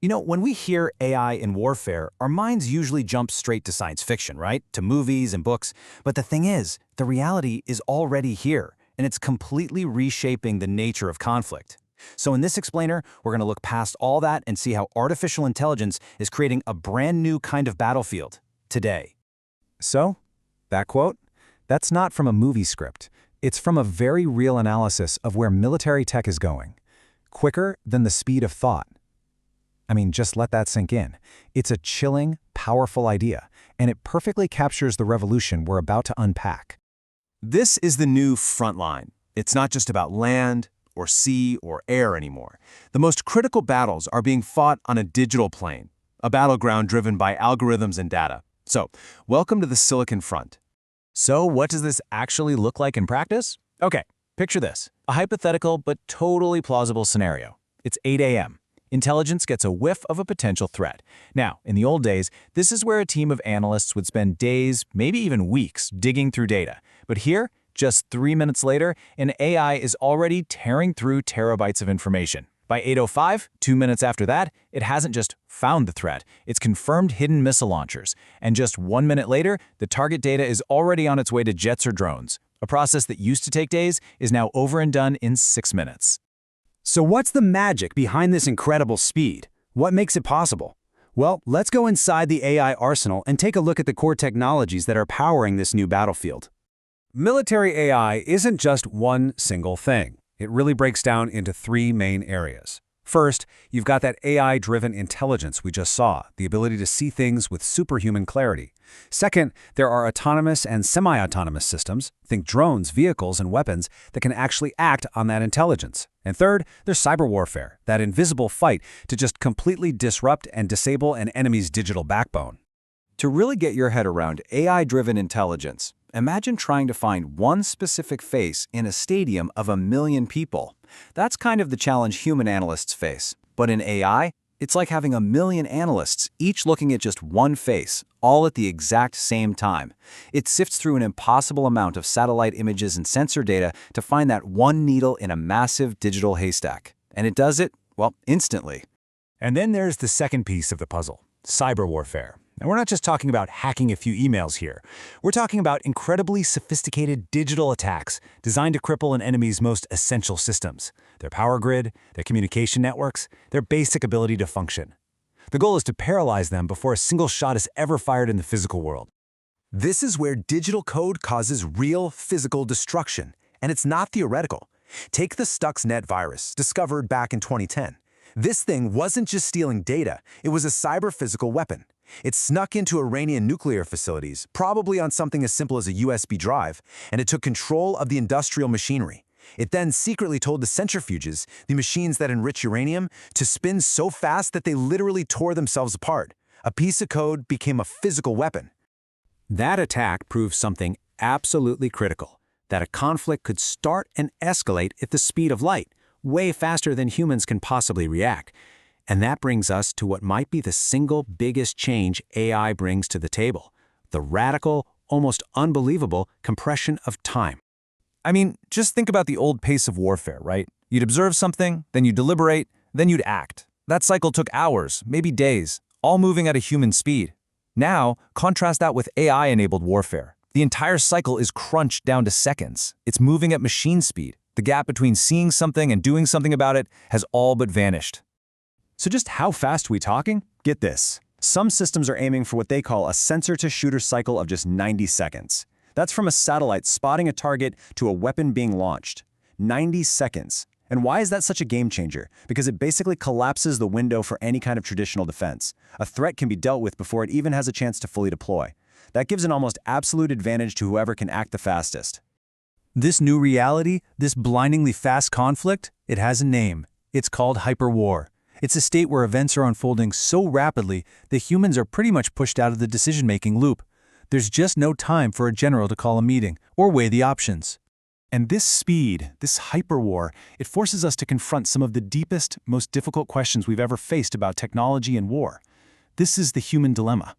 When we hear AI in warfare, our minds usually jump straight to science fiction, right? To movies and books. But the thing is, the reality is already here, and it's completely reshaping the nature of conflict. So in this explainer, we're going to look past all that and see how artificial intelligence is creating a brand new kind of battlefield today. So, that quote? That's not from a movie script. It's from a very real analysis of where military tech is going. Quicker than the speed of thought. I mean, just let that sink in. It's a chilling, powerful idea, and it perfectly captures the revolution we're about to unpack. This is the new front line. It's not just about land, or sea, or air anymore. The most critical battles are being fought on a digital plane, a battleground driven by algorithms and data. So, welcome to the Silicon Front. So, what does this actually look like in practice? Okay, picture this. A hypothetical but totally plausible scenario. It's 8 a.m. Intelligence gets a whiff of a potential threat. Now, in the old days, this is where a team of analysts would spend days, maybe even weeks, digging through data. But here, just 3 minutes later, an AI is already tearing through terabytes of information. By 8:05, 2 minutes after that, it hasn't just found the threat, it's confirmed hidden missile launchers. And just 1 minute later, the target data is already on its way to jets or drones. A process that used to take days is now over and done in 6 minutes. So what's the magic behind this incredible speed? What makes it possible? Well, let's go inside the AI arsenal and take a look at the core technologies that are powering this new battlefield. Military AI isn't just one single thing. It really breaks down into three main areas. First, you've got that AI-driven intelligence we just saw, the ability to see things with superhuman clarity. Second, there are autonomous and semi-autonomous systems, think drones, vehicles, and weapons, that can actually act on that intelligence. And third, there's cyber warfare, that invisible fight to just completely disrupt and disable an enemy's digital backbone. To really get your head around AI-driven intelligence, imagine trying to find one specific face in a stadium of 1 million people. That's kind of the challenge human analysts face. But in AI, it's like having 1 million analysts, each looking at just one face, all at the exact same time. It sifts through an impossible amount of satellite images and sensor data to find that one needle in a massive digital haystack. And it does it, well, instantly. And then there's the second piece of the puzzle, cyber warfare. And we're not just talking about hacking a few emails here. We're talking about incredibly sophisticated digital attacks designed to cripple an enemy's most essential systems, their power grid, their communication networks, their basic ability to function. The goal is to paralyze them before a single shot is ever fired in the physical world. This is where digital code causes real physical destruction, and it's not theoretical. Take the Stuxnet virus, discovered back in 2010. This thing wasn't just stealing data, it was a cyber-physical weapon. It snuck into Iranian nuclear facilities, probably on something as simple as a USB drive, and it took control of the industrial machinery. It then secretly told the centrifuges, the machines that enrich uranium, to spin so fast that they literally tore themselves apart. A piece of code became a physical weapon. That attack proves something absolutely critical, that a conflict could start and escalate at the speed of light, way faster than humans can possibly react. And that brings us to what might be the single biggest change AI brings to the table, the radical, almost unbelievable compression of time. I mean, just think about the old pace of warfare, right? You'd observe something, then you'd deliberate, then you'd act. That cycle took hours, maybe days, all moving at a human speed. Now, contrast that with AI-enabled warfare. The entire cycle is crunched down to seconds. It's moving at machine speed. The gap between seeing something and doing something about it has all but vanished. So just how fast are we talking? Get this. Some systems are aiming for what they call a sensor-to-shooter cycle of just 90 seconds. That's from a satellite spotting a target to a weapon being launched. 90 seconds. And why is that such a game changer? Because it basically collapses the window for any kind of traditional defense. A threat can be dealt with before it even has a chance to fully deploy. That gives an almost absolute advantage to whoever can act the fastest. This new reality, this blindingly fast conflict, it has a name. It's called hyperwar. It's a state where events are unfolding so rapidly that humans are pretty much pushed out of the decision-making loop. There's just no time for a general to call a meeting or weigh the options. And this speed, this hyperwar, it forces us to confront some of the deepest, most difficult questions we've ever faced about technology and war. This is the human dilemma.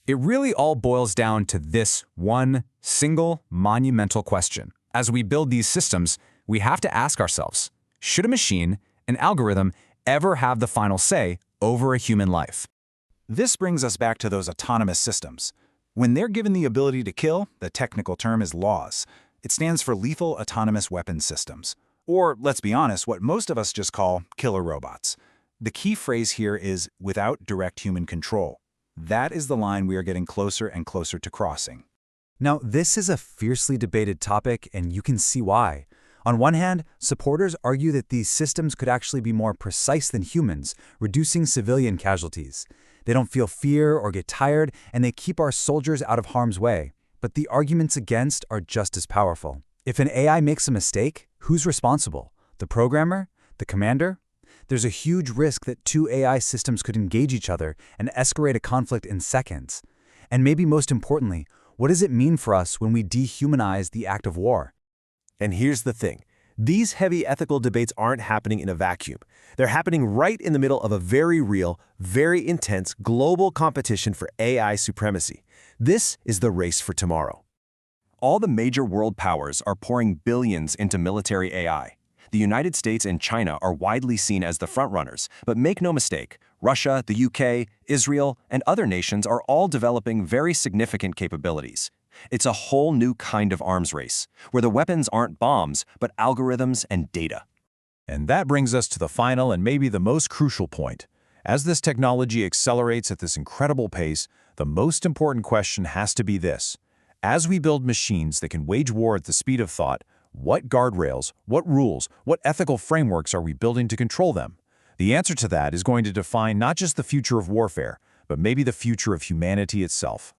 It really all boils down to this one single monumental question. As we build these systems, we have to ask ourselves, should a machine, an algorithm, ever have the final say over a human life. This brings us back to those autonomous systems. When they're given the ability to kill, the technical term is LAWS. It stands for Lethal Autonomous Weapons Systems. Or, let's be honest, what most of us just call killer robots. The key phrase here is without direct human control. That is the line we are getting closer and closer to crossing. Now, this is a fiercely debated topic, and you can see why. On one hand, supporters argue that these systems could actually be more precise than humans, reducing civilian casualties. They don't feel fear or get tired, and they keep our soldiers out of harm's way. But the arguments against are just as powerful. If an AI makes a mistake, who's responsible? The programmer? The commander? There's a huge risk that two AI systems could engage each other and escalate a conflict in seconds. And maybe most importantly, what does it mean for us when we dehumanize the act of war? And here's the thing. These heavy ethical debates aren't happening in a vacuum. They're happening right in the middle of a very real, very intense global competition for AI supremacy. This is the race for tomorrow. All the major world powers are pouring billions into military AI. The United States and China are widely seen as the frontrunners, but make no mistake, Russia, the UK, Israel, and other nations are all developing very significant capabilities. It's a whole new kind of arms race, where the weapons aren't bombs, but algorithms and data. And that brings us to the final and maybe the most crucial point. As this technology accelerates at this incredible pace, the most important question has to be this. As we build machines that can wage war at the speed of thought, what guardrails, what rules, what ethical frameworks are we building to control them? The answer to that is going to define not just the future of warfare, but maybe the future of humanity itself.